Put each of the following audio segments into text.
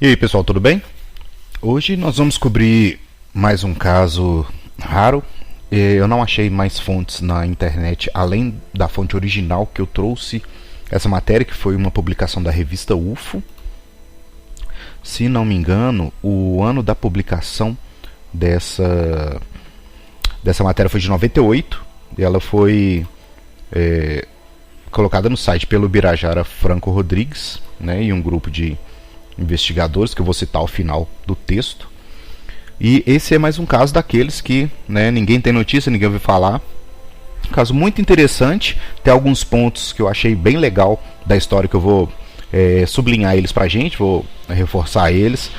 E aí pessoal, tudo bem? Hoje nós vamos cobrir mais um caso raro. Eu não achei mais fontes na internet além da fonte original que eu trouxe essa matéria, que foi uma publicação da revista UFO. Se não me engano, o ano da publicação dessa matéria foi de 98 e ela foi colocada no site pelo Birajara Franco Rodrigues, né, e um grupo de investigadores, que eu vou citar ao final do texto. E esse é mais um caso daqueles que, né, ninguém tem notícia, ninguém ouviu falar. Um caso muito interessante, tem alguns pontos que eu achei bem legal da história que eu vou sublinhar eles pra gente, vou reforçar eles,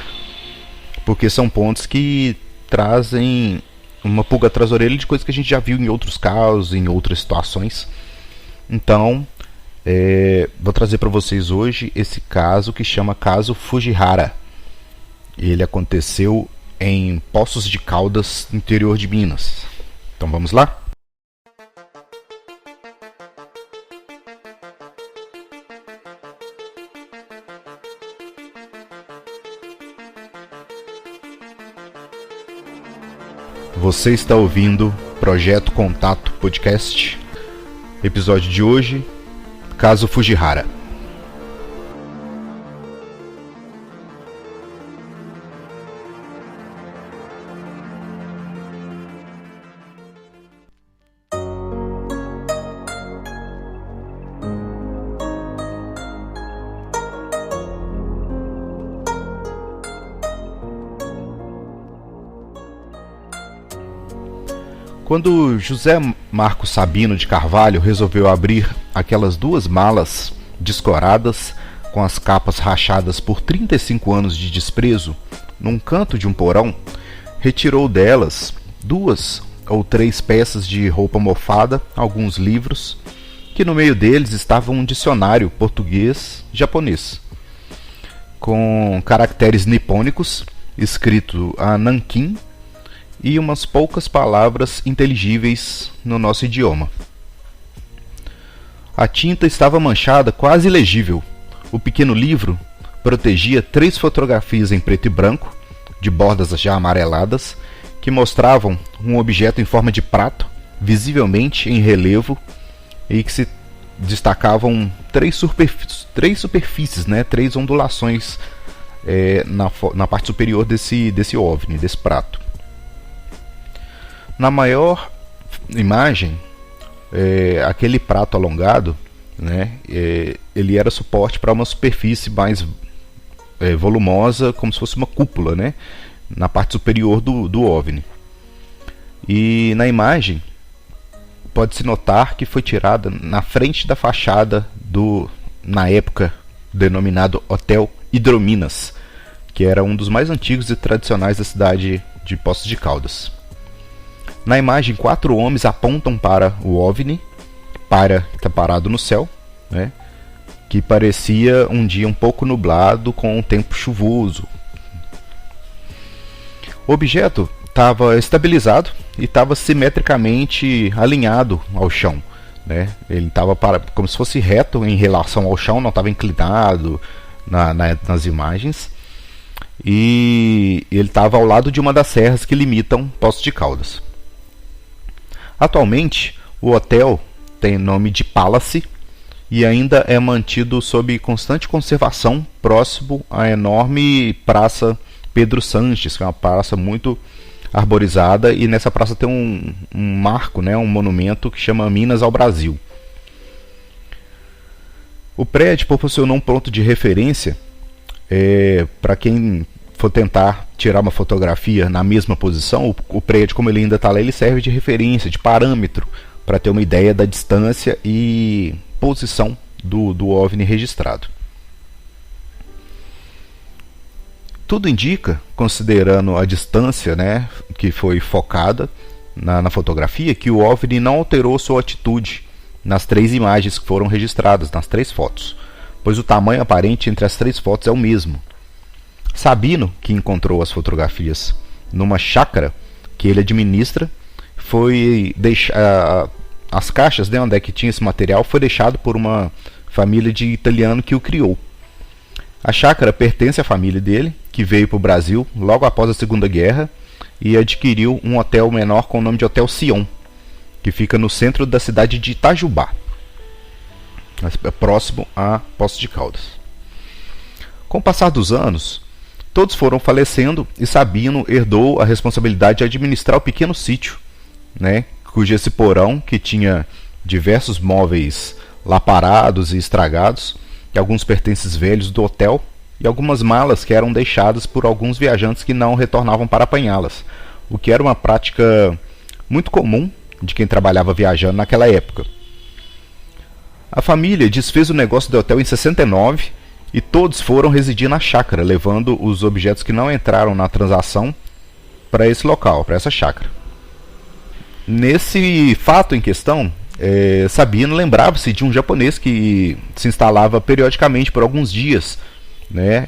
porque são pontos que trazem uma pulga atrás da orelha de coisas que a gente já viu em outros casos, em outras situações. Então, vou trazer para vocês hoje esse caso que chama caso Fujihara. Ele aconteceu em Poços de Caldas, interior de Minas. Então vamos lá? Você está ouvindo Projeto Contato Podcast. Episódio de hoje, caso Fujihara. Quando José Marcos Sabino de Carvalho resolveu abrir aquelas duas malas descoradas, com as capas rachadas por 35 anos de desprezo, num canto de um porão, retirou delas 2 ou 3 peças de roupa mofada, alguns livros, que no meio deles estava um dicionário português-japonês, com caracteres nipônicos, escrito a nanquim, e umas poucas palavras inteligíveis no nosso idioma. A tinta estava manchada, quase ilegível. O pequeno livro protegia 3 fotografias em preto e branco, de bordas já amareladas, que mostravam um objeto em forma de prato, visivelmente em relevo, e que se destacavam 3 superfícies, né, 3 ondulações na parte superior desse OVNI, desse prato. Na maior imagem, aquele prato alongado, né, ele era suporte para uma superfície mais volumosa, como se fosse uma cúpula, né, na parte superior do OVNI. E na imagem pode-se notar que foi tirada na frente da fachada na época, denominado Hotel Hidrominas, que era um dos mais antigos e tradicionais da cidade de Poços de Caldas. Na imagem, 4 homens apontam para o OVNI, que está parado no céu, né, que parecia um dia um pouco nublado com um tempo chuvoso. O objeto estava estabilizado e estava simetricamente alinhado ao chão, né. Ele estava como se fosse reto em relação ao chão, não estava inclinado nas imagens, e ele estava ao lado de uma das serras que limitam Poços de Caldas. Atualmente, o hotel tem nome de Palace e ainda é mantido sob constante conservação próximo à enorme Praça Pedro Sanches, que é uma praça muito arborizada, e nessa praça tem um marco, né, um monumento que chama Minas ao Brasil. O prédio proporcionou um ponto de referência para quem for tentar tirar uma fotografia na mesma posição. O prédio, como ele ainda está lá, ele serve de referência, de parâmetro, para ter uma ideia da distância e posição do OVNI registrado. Tudo indica, considerando a distância, né, que foi focada na fotografia, que o OVNI não alterou sua atitude nas 3 imagens que foram registradas, nas 3 fotos, pois o tamanho aparente entre as 3 fotos é o mesmo. Sabino, que encontrou as fotografias numa chácara que ele administra, foi as caixas, né, onde é que tinha esse material, foi deixado por uma família de italiano que o criou. A chácara pertence à família dele, que veio para o Brasil logo após a Segunda Guerra e adquiriu um hotel menor com o nome de Hotel Sion, que fica no centro da cidade de Itajubá, próximo a Poços de Caldas. Com o passar dos anos, todos foram falecendo e Sabino herdou a responsabilidade de administrar o pequeno sítio, né, cujo esse porão, que tinha diversos móveis lá parados e estragados, e alguns pertences velhos do hotel, e algumas malas que eram deixadas por alguns viajantes que não retornavam para apanhá-las, o que era uma prática muito comum de quem trabalhava viajando naquela época. A família desfez o negócio do hotel em 69 e todos foram residir na chácara, levando os objetos que não entraram na transação para esse local, para essa chácara. Nesse fato em questão, Sabino lembrava-se de um japonês que se instalava periodicamente por alguns dias, né,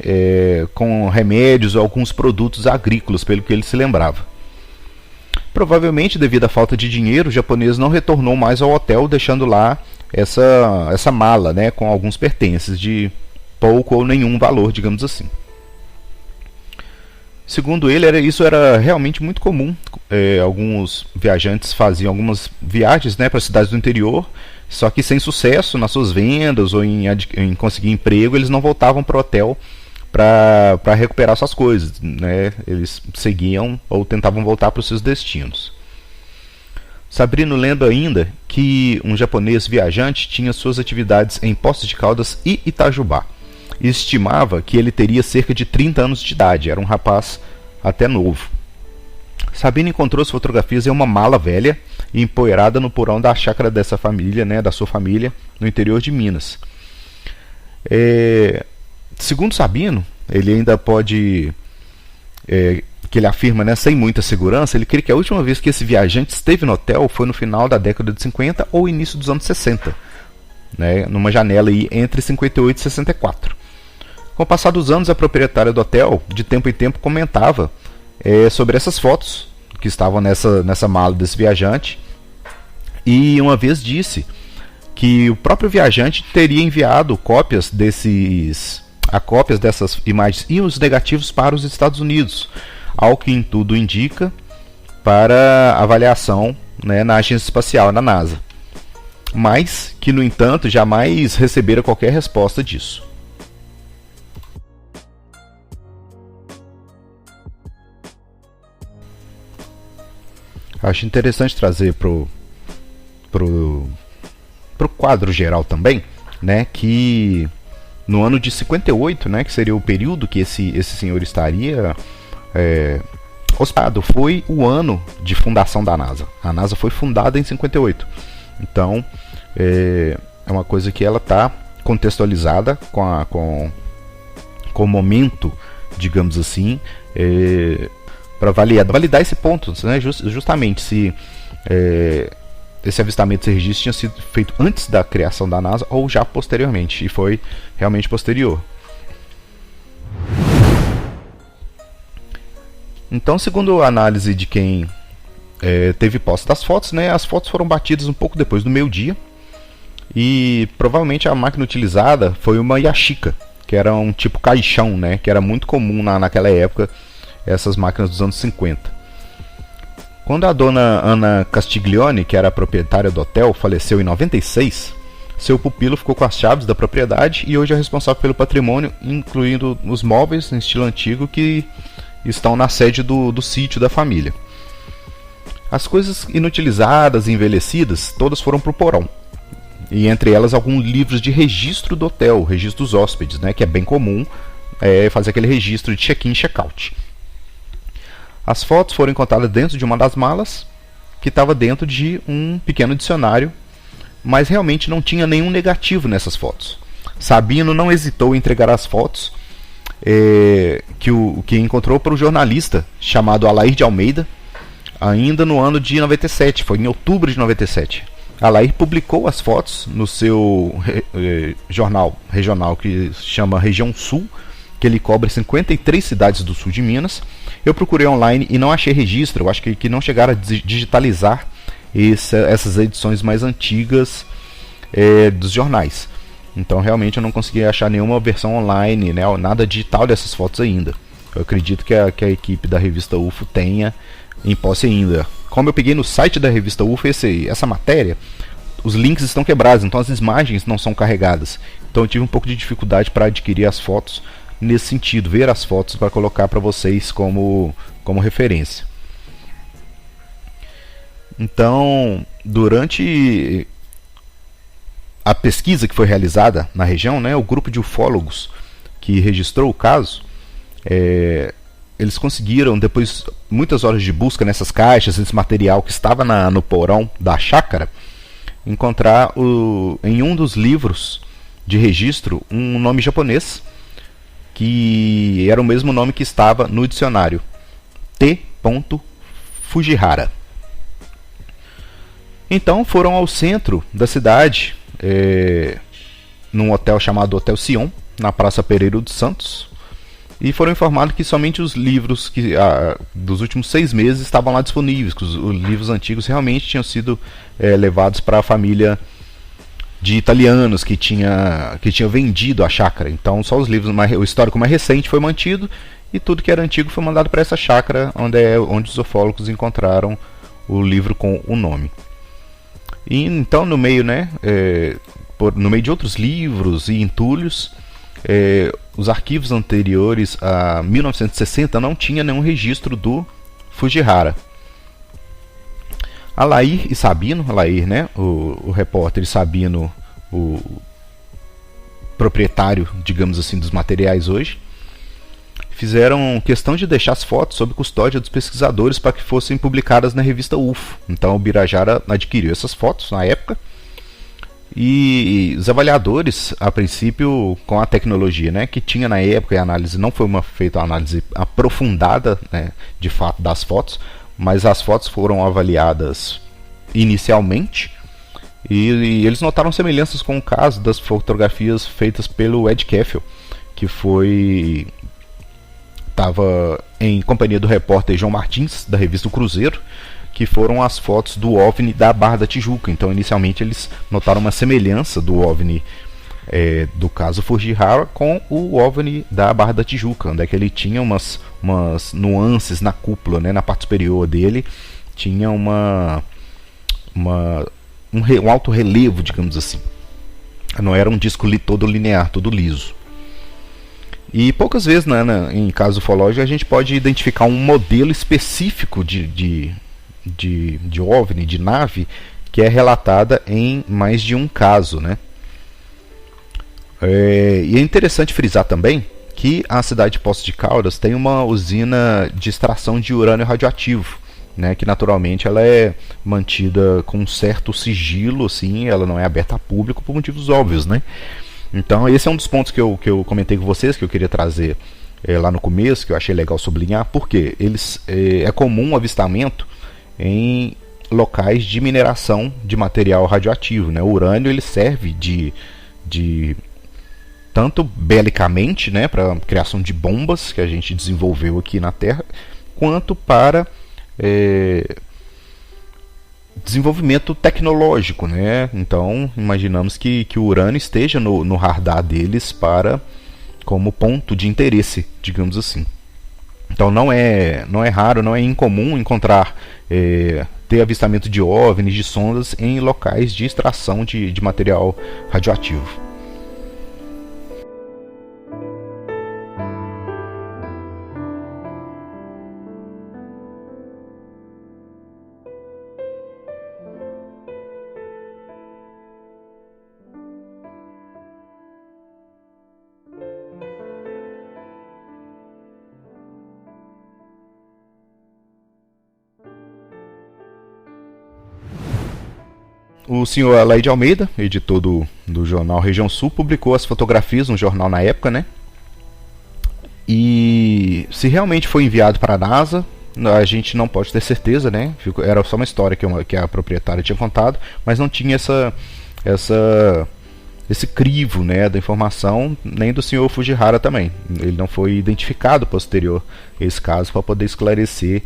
com remédios ou alguns produtos agrícolas, pelo que ele se lembrava. Provavelmente, devido à falta de dinheiro, o japonês não retornou mais ao hotel, deixando lá essa mala, né, com alguns pertences de pouco ou nenhum valor, digamos assim. Segundo ele, isso era realmente muito comum. Alguns viajantes faziam algumas viagens, né, para cidades do interior, só que sem sucesso nas suas vendas ou em conseguir emprego, eles não voltavam para o hotel para recuperar suas coisas, né? Eles seguiam ou tentavam voltar para os seus destinos. Sabino lembra ainda que um japonês viajante tinha suas atividades em Poços de Caldas e Itajubá, e estimava que ele teria cerca de 30 anos de idade, era um rapaz até novo. Sabino encontrou as fotografias em uma mala velha e empoeirada no porão da chácara dessa família, né, da sua família, no interior de Minas. Segundo Sabino, ele ainda pode, que ele afirma, né, sem muita segurança, ele crê que a última vez que esse viajante esteve no hotel foi no final da década de 50 ou início dos anos 60, né, numa janela aí entre 58 e 64. Com o passar dos anos, a proprietária do hotel, de tempo em tempo, comentava sobre essas fotos que estavam nessa mala desse viajante, e uma vez disse que o próprio viajante teria enviado cópias dessas imagens e os negativos para os Estados Unidos, ao que em tudo indica para avaliação, né, na agência espacial, na NASA, mas que, no entanto, jamais recebera qualquer resposta disso. Acho interessante trazer pro quadro geral também, né, que no ano de 58, né, que seria o período que esse senhor estaria hospedado, foi o ano de fundação da NASA. A NASA foi fundada em 58. Então, é uma coisa que ela está contextualizada com o momento, digamos assim, para validar esse ponto, né, justamente se esse avistamento, esse registro tinha sido feito antes da criação da NASA ou já posteriormente, e foi realmente posterior. Então, segundo a análise de quem teve posse das fotos, né, as fotos foram batidas um pouco depois do meio-dia, e provavelmente a máquina utilizada foi uma Yashica, que era um tipo caixão, né, que era muito comum naquela época, essas máquinas dos anos 50. Quando a dona Ana Castiglione, que era a proprietária do hotel, faleceu em 96, seu pupilo ficou com as chaves da propriedade e hoje é responsável pelo patrimônio, incluindo os móveis em estilo antigo que estão na sede do sítio da família. As coisas inutilizadas e envelhecidas todas foram para o porão, e entre elas alguns livros de registro do hotel, registro dos hóspedes, né, que é bem comum fazer aquele registro de check-in e check-out. As fotos foram encontradas dentro de uma das malas, que estava dentro de um pequeno dicionário, mas realmente não tinha nenhum negativo nessas fotos. Sabino não hesitou em entregar as fotos que encontrou para o jornalista chamado Alair de Almeida, ainda no ano de 97, foi em outubro de 97. Alair publicou as fotos no seu jornal regional que se chama Região Sul, que ele cobre 53 cidades do sul de Minas. Eu procurei online e não achei registro, eu acho que não chegaram a digitalizar essas edições mais antigas dos jornais. Então realmente eu não consegui achar nenhuma versão online, né, nada digital dessas fotos ainda. Eu acredito que a equipe da revista UFO tenha em posse ainda. Como eu peguei no site da revista UFO essa matéria, os links estão quebrados, então as imagens não são carregadas. Então eu tive um pouco de dificuldade para adquirir as fotos nesse sentido, ver as fotos para colocar para vocês como referência. Então, durante a pesquisa que foi realizada na região, né, o grupo de ufólogos que registrou o caso, eles conseguiram, depois muitas horas de busca nessas caixas, nesse material que estava no porão da chácara, encontrar em um dos livros de registro um nome japonês, que era o mesmo nome que estava no dicionário, T. Fujihara. Então foram ao centro da cidade, num hotel chamado Hotel Sion, na Praça Pereira dos Santos, e foram informados que somente os livros dos últimos 6 meses estavam lá disponíveis, que os livros antigos realmente tinham sido levados para a família de italianos que tinha vendido a chácara. Então só os livros, o histórico mais recente foi mantido, e tudo que era antigo foi mandado para essa chácara, onde os ufólogos encontraram o livro com o nome. E então no meio, no meio de outros livros e entulhos, os arquivos anteriores a 1960 não tinha nenhum registro do Fujihara. Alair e Sabino, né, o repórter, e Sabino, o proprietário, digamos assim, dos materiais hoje, fizeram questão de deixar as fotos sob custódia dos pesquisadores para que fossem publicadas na revista UFO. Então o Birajara adquiriu essas fotos na época, e os avaliadores, a princípio, com a tecnologia, né, que tinha na época, e a análise não foi feita uma análise aprofundada, né, de fato das fotos, mas as fotos foram avaliadas inicialmente, e eles notaram semelhanças com o caso das fotografias feitas pelo Ed Keffel, que estava em companhia do repórter João Martins, da revista O Cruzeiro, que foram as fotos do OVNI da Barra da Tijuca. Então inicialmente eles notaram uma semelhança do OVNI do caso Fujihara com o OVNI da Barra da Tijuca, onde é que ele tinha umas nuances na cúpula, né, na parte superior dele, tinha um alto relevo, digamos assim. Não era um disco todo linear, todo liso. E poucas vezes, em caso ufológico, a gente pode identificar um modelo específico de OVNI, de nave, que é relatada em mais de um caso, né? E é interessante frisar também que a cidade de Poços de Caldas tem uma usina de extração de urânio radioativo, né, que naturalmente ela é mantida com um certo sigilo, assim, ela não é aberta a público por motivos óbvios, né? Então esse é um dos pontos que eu comentei com vocês, que eu queria trazer lá no começo, que eu achei legal sublinhar, porque é comum o avistamento em locais de mineração de material radioativo, né? O urânio ele serve de tanto belicamente, né, para a criação de bombas que a gente desenvolveu aqui na Terra, quanto para desenvolvimento tecnológico, né? Então imaginamos que o urânio esteja no radar deles como ponto de interesse, digamos assim. Então não é raro, não é incomum encontrar ter avistamento de OVNIs, de sondas em locais de extração de material radioativo. O senhor Alair de Almeida, editor do jornal Região Sul, publicou as fotografias no jornal na época, né? E se realmente foi enviado para a NASA, a gente não pode ter certeza, né? Era só uma história que a proprietária tinha contado, mas não tinha esse crivo, né, da informação, nem do senhor Fujihara também. Ele não foi identificado posterior a esse caso para poder esclarecer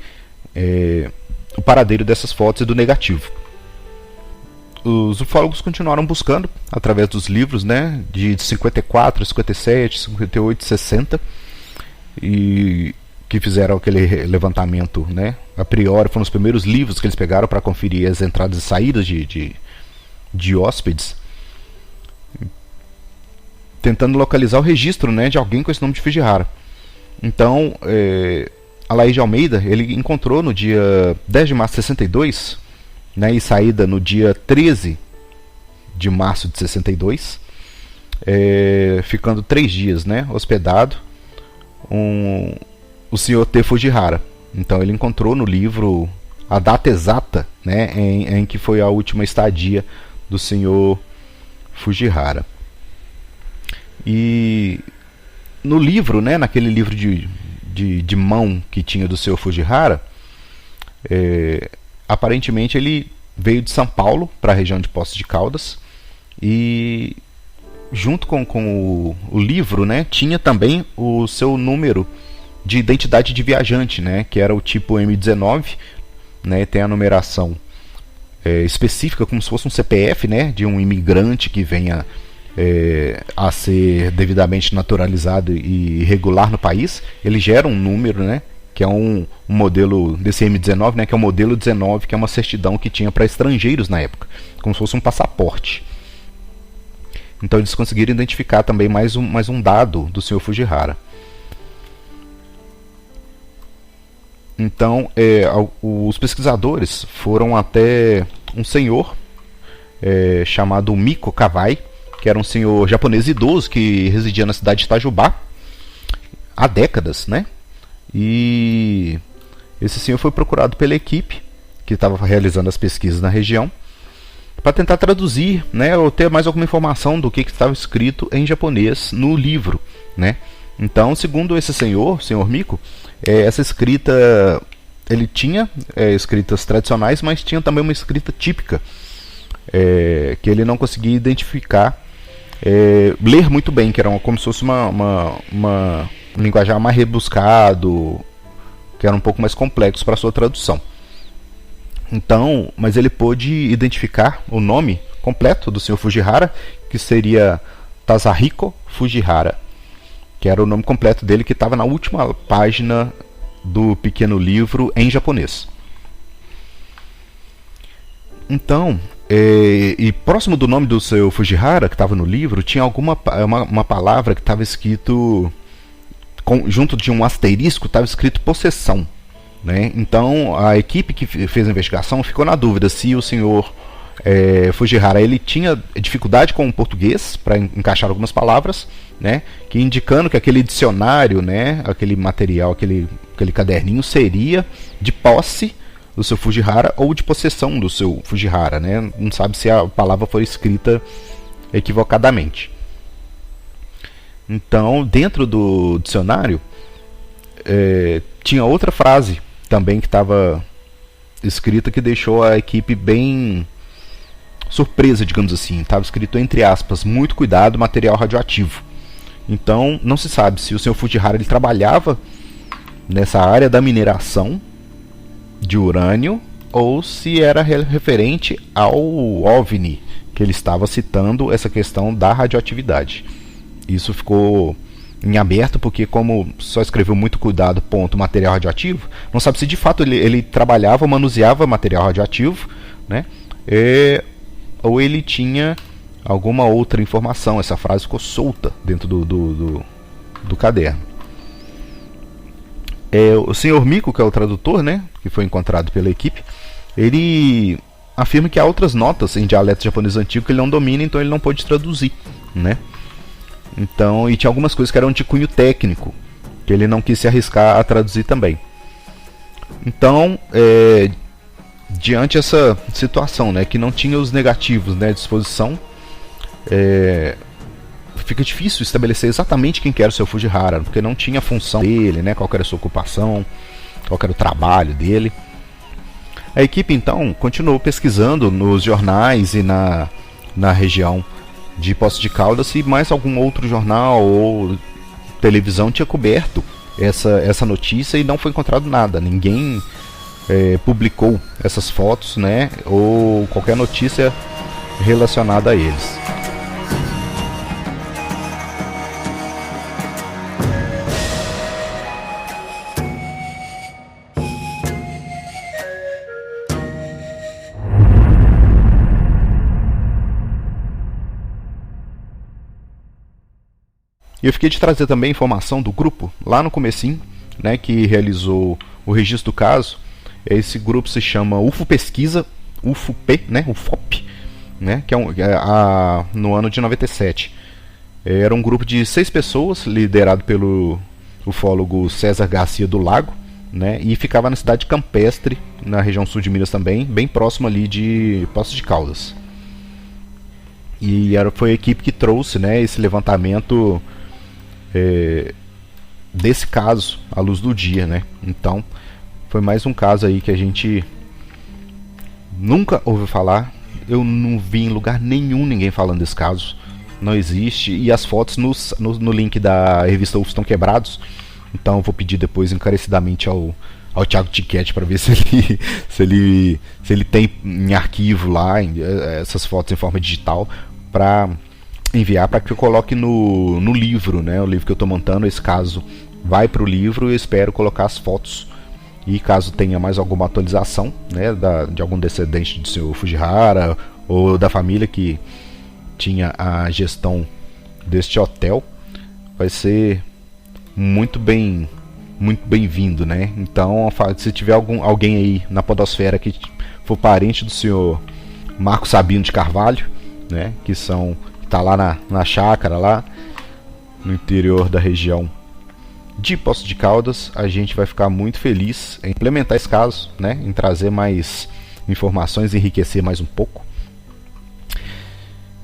o paradeiro dessas fotos e do negativo. os ufólogos continuaram buscando através dos livros, né, de 54, 57, 58, 60, e que fizeram aquele levantamento, né, a priori foram os primeiros livros que eles pegaram para conferir as entradas e saídas de hóspedes, tentando localizar o registro, né, de alguém com esse nome de Fujihara. Então, Alair de Almeida, ele encontrou no dia 10 de março de 62, né, e saída no dia 13 de março de 62, ficando 3 dias, né, hospedado, o senhor T. Fujihara. Então ele encontrou no livro a data exata, né, em que foi a última estadia do senhor Fujihara. E no livro, né, naquele livro de mão que tinha do senhor Fujihara, aparentemente ele veio de São Paulo para a região de Poços de Caldas, e junto com o livro, né, tinha também o seu número de identidade de viajante, né, que era o tipo M19, né, tem a numeração específica, como se fosse um CPF, né, de um imigrante que venha a ser devidamente naturalizado e regular no país. Ele gera um número, né, que é um modelo desse M19, né, que é o modelo 19, que é uma certidão que tinha para estrangeiros na época, como se fosse um passaporte. Então eles conseguiram identificar também mais um dado do Sr. Fujihara. Então os pesquisadores foram até um senhor chamado Miko Kawai, que era um senhor japonês idoso que residia na cidade de Itajubá há décadas, né? E esse senhor foi procurado pela equipe que estava realizando as pesquisas na região para tentar traduzir, né, ou ter mais alguma informação do que estava escrito em japonês no livro, né? Então, segundo esse senhor Miko, essa escrita, ele tinha escritas tradicionais, mas tinha também uma escrita típica, que ele não conseguia identificar, ler muito bem, que era como se fosse um linguajar mais rebuscado, que era um pouco mais complexo para sua tradução. Então, mas ele pôde identificar o nome completo do Sr. Fujihara, que seria Tazahiko Fujihara, que era o nome completo dele, que estava na última página do pequeno livro em japonês. Então, e próximo do nome do seu Fujihara, que estava no livro, tinha uma palavra que estava escrito, junto de um asterisco, estava escrito possessão, né? Então a equipe que fez a investigação ficou na dúvida se o senhor Fujihara ele tinha dificuldade com o português para encaixar algumas palavras, né? Que indicando que aquele dicionário, né, aquele material, aquele caderninho seria de posse do seu Fujihara ou de possessão do seu Fujihara, né? Não sabe se a palavra foi escrita equivocadamente. Então, dentro do dicionário, tinha outra frase também que estava escrita que deixou a equipe bem surpresa, digamos assim. Estava escrito entre aspas: muito cuidado, material radioativo. Então, não se sabe se o Sr. Fujihara ele trabalhava nessa área da mineração de urânio ou se era referente ao OVNI, que ele estava citando essa questão da radioatividade. Isso ficou em aberto, porque como só escreveu muito cuidado, ponto, material radioativo, não sabe se de fato ele trabalhava, manuseava material radioativo, né? Ou ele tinha alguma outra informação. Essa frase ficou solta dentro do caderno. O senhor Miko, que é o tradutor, né, que foi encontrado pela equipe, ele afirma que há outras notas em dialeto japonês antigo que ele não domina, então ele não pôde traduzir, né? Então, e tinha algumas coisas que eram de cunho técnico, que ele não quis se arriscar a traduzir também. Então, diante dessa situação, né, que não tinha os negativos, né, à disposição, fica difícil estabelecer exatamente quem que era o seu Fujihara, porque não tinha a função dele, né, qual era a sua ocupação, qual era o trabalho dele. A equipe, então, continuou pesquisando nos jornais e na região de Poços de Caldas se mais algum outro jornal ou televisão tinha coberto essa notícia, e não foi encontrado nada. Ninguém publicou essas fotos, né, ou qualquer notícia relacionada a eles. E eu fiquei de trazer também informação do grupo, lá no comecinho, né, que realizou o registro do caso. Esse grupo se chama UFO Pesquisa, UFOP, né, UFOP, né, que no ano de 97. Era um grupo de 6 pessoas, liderado pelo ufólogo César Garcia do Lago, né, e ficava na cidade de Campestre, na região sul de Minas também, bem próximo ali de Poços de Caldas. E foi a equipe que trouxe, né, esse levantamento desse caso à luz do dia, né? Então foi mais um caso aí que a gente nunca ouviu falar. Eu não vi em lugar nenhum ninguém falando desse caso, não existe. E as fotos no link da revista UFOs Estão Quebrados. Então eu vou pedir depois encarecidamente ao Thiago Tiquete para ver se ele tem em arquivo lá essas fotos em forma digital para enviar, para que eu coloque no livro, né? O livro que eu estou montando, esse caso vai para o livro. Eu espero colocar as fotos, e caso tenha mais alguma atualização, né, de algum descendente do seu Fujihara ou da família que tinha a gestão deste hotel, vai ser muito bem-vindo, né? Então, se tiver alguém aí na podosfera que for parente do senhor Marco Sabino de Carvalho, né, que tá lá na chácara, lá no interior da região de Poços de Caldas, a gente vai ficar muito feliz em implementar esse caso, né, em trazer mais informações, enriquecer mais um pouco.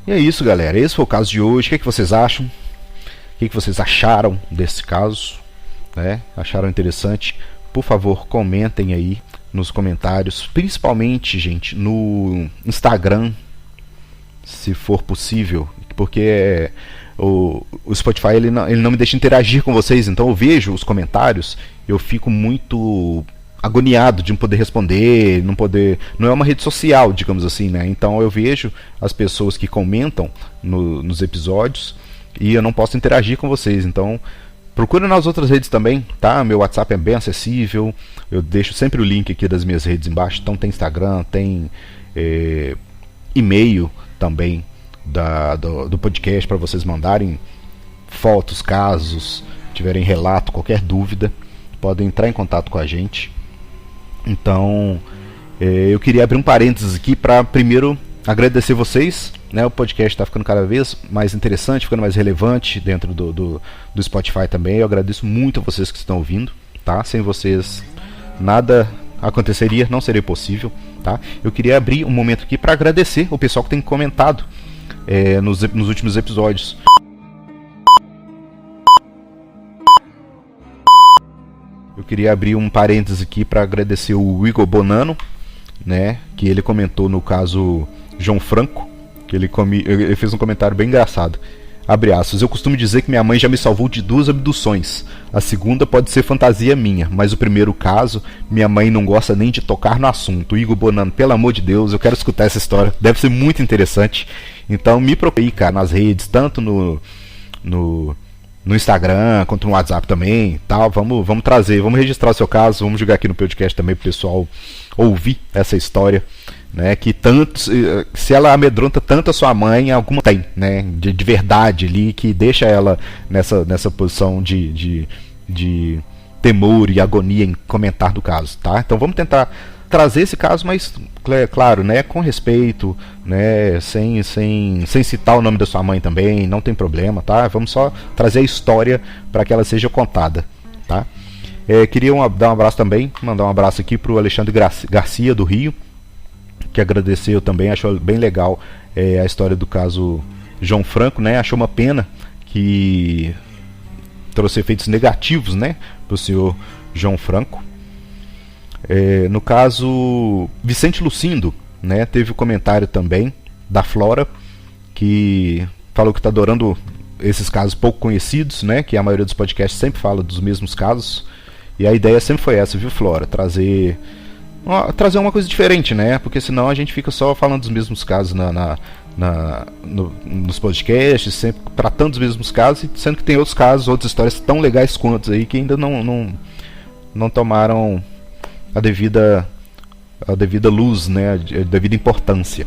E é isso, galera. Esse foi o caso de hoje. O que vocês acham? O que vocês acharam desse caso, né? Acharam interessante? Por favor, comentem aí nos comentários, principalmente, gente, no Instagram, se for possível, porque o Spotify ele não me deixa interagir com vocês. Então eu vejo os comentários, eu fico muito agoniado de não poder responder, não é uma rede social, digamos assim, né? Então eu vejo as pessoas que comentam nos episódios e eu não posso interagir com vocês. Então procura nas outras redes também, tá? Meu WhatsApp é bem acessível, eu deixo sempre o link aqui das minhas redes embaixo. Então tem Instagram, tem e-mail também do podcast para vocês mandarem fotos, casos, tiverem relato, qualquer dúvida, podem entrar em contato com a gente. Então eu queria abrir um parênteses aqui para primeiro agradecer vocês, né? O podcast está ficando cada vez mais interessante, ficando mais relevante dentro do Spotify também. Eu agradeço muito a vocês que estão ouvindo, tá? Sem vocês nada aconteceria, não seria possível, tá? Eu queria abrir um momento aqui para agradecer o pessoal que tem comentado nos últimos episódios. Eu queria abrir um parênteses aqui para agradecer o Igor Bonano, né, que ele comentou no caso João Franco, que ele fez um comentário bem engraçado. Abre aspas, eu costumo dizer que minha mãe já me salvou de 2 abduções. A segunda pode ser fantasia minha, mas o primeiro caso, minha mãe não gosta nem de tocar no assunto. Igor Bonano, pelo amor de Deus, eu quero escutar essa história, deve ser muito interessante. Então me procure, cara, nas redes, tanto no Instagram, quanto no WhatsApp também, tal. Vamos trazer, vamos registrar o seu caso, vamos jogar aqui no podcast também pro pessoal ouvir essa história, né? Que tanto, se ela amedronta tanto a sua mãe, alguma tem, né? De verdade ali, que deixa ela nessa posição de temor e agonia em comentar do caso, tá? Então vamos tentar trazer esse caso, mas claro, né, com respeito, né, sem citar o nome da sua mãe também, não tem problema, tá? Vamos só trazer a história para que ela seja contada, tá? Queria dar um abraço também, mandar um abraço aqui pro Alexandre Garcia do Rio, que agradeceu também, achou bem legal a história do caso João Franco, né? Achou uma pena que trouxe efeitos negativos, né, pro senhor João Franco. No caso Vicente Lucindo, né, teve um comentário também da Flora, que falou que está adorando esses casos pouco conhecidos, né, que a maioria dos podcasts sempre fala dos mesmos casos, e a ideia sempre foi essa, viu, Flora? Trazer uma coisa diferente, né, porque senão a gente fica só falando dos mesmos casos nos podcasts, sempre tratando os mesmos casos, sendo que tem outros casos, outras histórias tão legais quanto aí que ainda não tomaram a devida luz, né, a devida importância.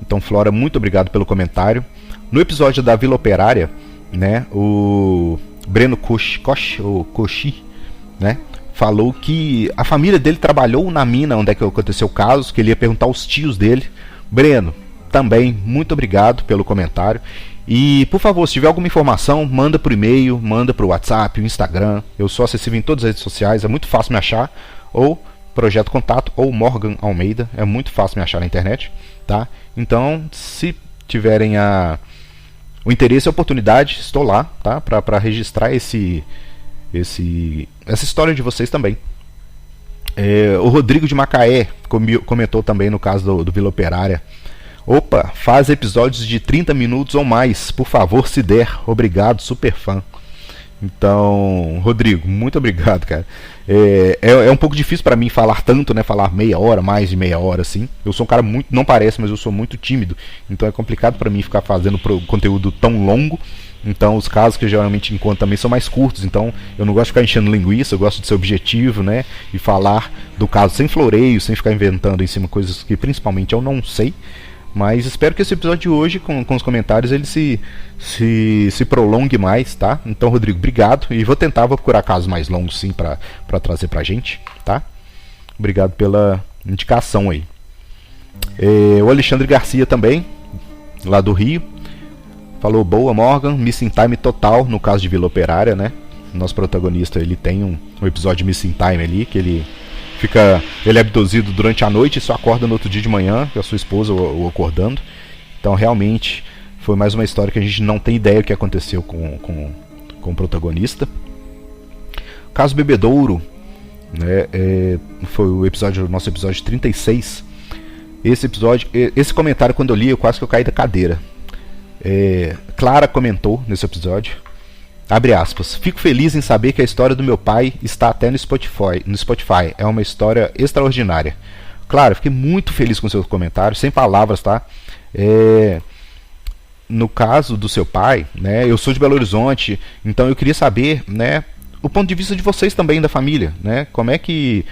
Então, Flora, muito obrigado pelo comentário. No episódio da Vila Operária, né, o Breno Koshi, né, falou que a família dele trabalhou na mina onde é que aconteceu o caso, que ele ia perguntar aos tios dele. Breno, também, muito obrigado pelo comentário. E, por favor, se tiver alguma informação, manda por e-mail, manda por WhatsApp, Instagram. Eu sou acessível em todas as redes sociais, é muito fácil me achar. Ou Projeto Contato, ou Morgan Almeida, é muito fácil me achar na internet, tá? Então, se tiverem o interesse e a oportunidade, estou lá, tá? Para registrar essa história de vocês também. O Rodrigo de Macaé comentou também no caso do Vila Operária. Opa, faz episódios de 30 minutos ou mais, por favor, se der. Obrigado, super fã. Então, Rodrigo, muito obrigado, cara. É um pouco difícil para mim falar tanto, né? Falar meia hora, mais de meia hora, assim. Eu sou um cara muito, não parece, mas eu sou muito tímido. Então é complicado para mim ficar fazendo conteúdo tão longo. Então os casos que eu geralmente encontro também são mais curtos. Então eu não gosto de ficar enchendo linguiça, eu gosto de ser objetivo, né? E falar do caso sem floreio, sem ficar inventando em cima coisas que principalmente eu não sei. Mas espero que esse episódio de hoje, com os comentários, ele se prolongue mais, tá? Então, Rodrigo, obrigado. E vou procurar casos mais longos, sim, pra trazer pra gente, tá? Obrigado pela indicação aí. O Alexandre Garcia também, lá do Rio. Falou, boa, Morgan, Missing Time total, no caso de Vila Operária, né? Nosso protagonista, ele tem um episódio de Missing Time ali, que ele é abduzido durante a noite e só acorda no outro dia de manhã, com a sua esposa o acordando. Então realmente foi mais uma história que a gente não tem ideia o que aconteceu com o protagonista. O caso Bebedouro, né, foi nosso episódio 36. Esse comentário, quando eu li, quase que eu caí da cadeira. Clara comentou nesse episódio, abre aspas, fico feliz em saber que a história do meu pai está até no Spotify. É uma história extraordinária. Claro, fiquei muito feliz com o seu comentário, sem palavras, tá? No caso do seu pai, né, eu sou de Belo Horizonte, então eu queria saber, né, o ponto de vista de vocês também, da família, né? Como é que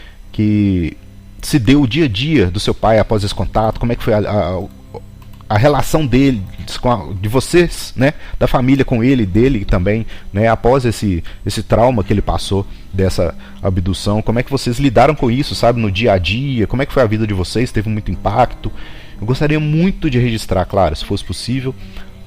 se deu o dia a dia do seu pai após esse contato? Como é que foi a relação dele, de vocês, né, da família com ele, dele também, né, após esse trauma que ele passou dessa abdução? Como é que vocês lidaram com isso, sabe, no dia a dia? Como é que foi a vida de vocês? Teve muito impacto? Eu gostaria muito de registrar, claro, se fosse possível,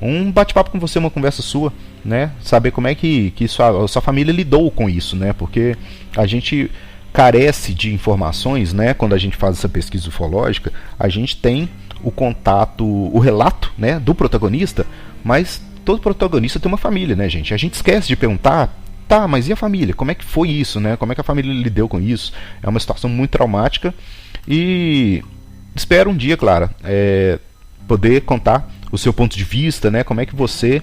um bate-papo com você, uma conversa sua, né, saber como é que sua família lidou com isso, né, porque a gente carece de informações, né, quando a gente faz essa pesquisa ufológica. A gente tem o contato, o relato, né, do protagonista, mas todo protagonista tem uma família, né, gente? A gente esquece de perguntar, tá, mas e a família? Como é que foi isso, né? Como é que a família lidou com isso? É uma situação muito traumática e espero um dia, claro, poder contar o seu ponto de vista, né? Como é que você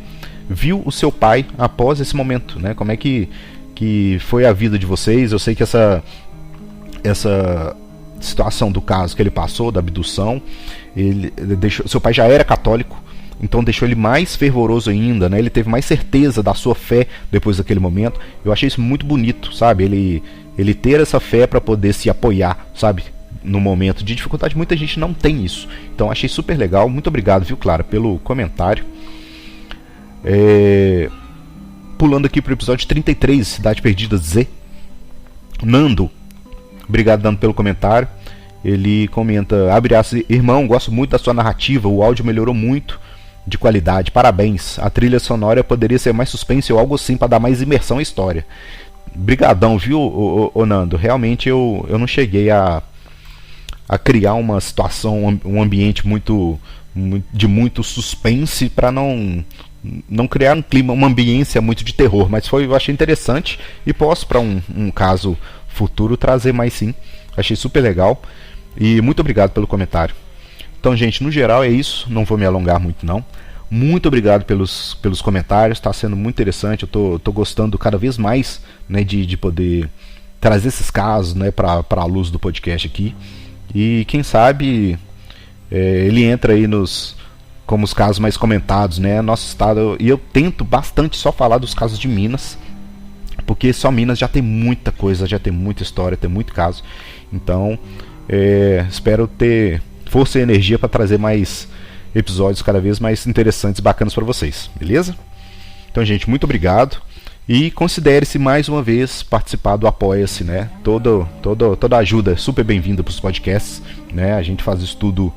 viu o seu pai após esse momento, né? Como é que foi a vida de vocês? Eu sei que essa situação do caso que ele passou, da abdução, seu pai já era católico, então deixou ele mais fervoroso ainda, né? Ele teve mais certeza da sua fé depois daquele momento. Eu achei isso muito bonito, sabe? Ele ter essa fé para poder se apoiar, sabe? No momento de dificuldade, muita gente não tem isso. Então achei super legal. Muito obrigado, viu, Clara, pelo comentário. Pulando aqui pro episódio 33, Cidade Perdida Z. Nando, obrigado, Nando, pelo comentário. Ele comenta, abre aspas, irmão, gosto muito da sua narrativa, o áudio melhorou muito de qualidade, parabéns. A trilha sonora poderia ser mais suspense ou algo assim para dar mais imersão à história. Brigadão, viu, ô Nando? Realmente eu não cheguei a criar uma situação, um ambiente de muito suspense para não criar um clima, uma ambiência muito de terror, mas eu achei interessante e posso para um caso futuro trazer mais, sim. Achei super legal e muito obrigado pelo comentário. Então, gente, no geral é isso, não vou me alongar muito não. Muito obrigado pelos comentários, está sendo muito interessante. Eu tô gostando cada vez mais, né, de poder trazer esses casos, né, para a luz do podcast aqui. E quem sabe ele entra aí como os casos mais comentados, né? Nosso estado, e eu tento bastante só falar dos casos de Minas, porque só Minas já tem muita coisa, já tem muita história, tem muito caso. Então, espero ter força e energia para trazer mais episódios cada vez mais interessantes e bacanas para vocês, beleza? Então, gente, muito obrigado. E considere-se mais uma vez participar do Apoia-se, né? Toda ajuda é super bem-vinda para os podcasts, né? A gente faz isso tudo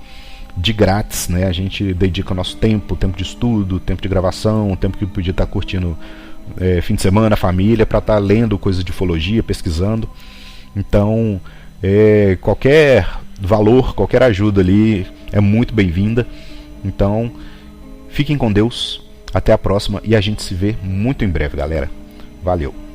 de grátis, né? A gente dedica o nosso tempo de estudo, tempo de gravação, tempo que podia estar curtindo fim de semana, família, para estar lendo coisas de ufologia, pesquisando. Então, qualquer valor, qualquer ajuda ali é muito bem-vinda. Então, fiquem com Deus, até a próxima e a gente se vê muito em breve, galera. Valeu!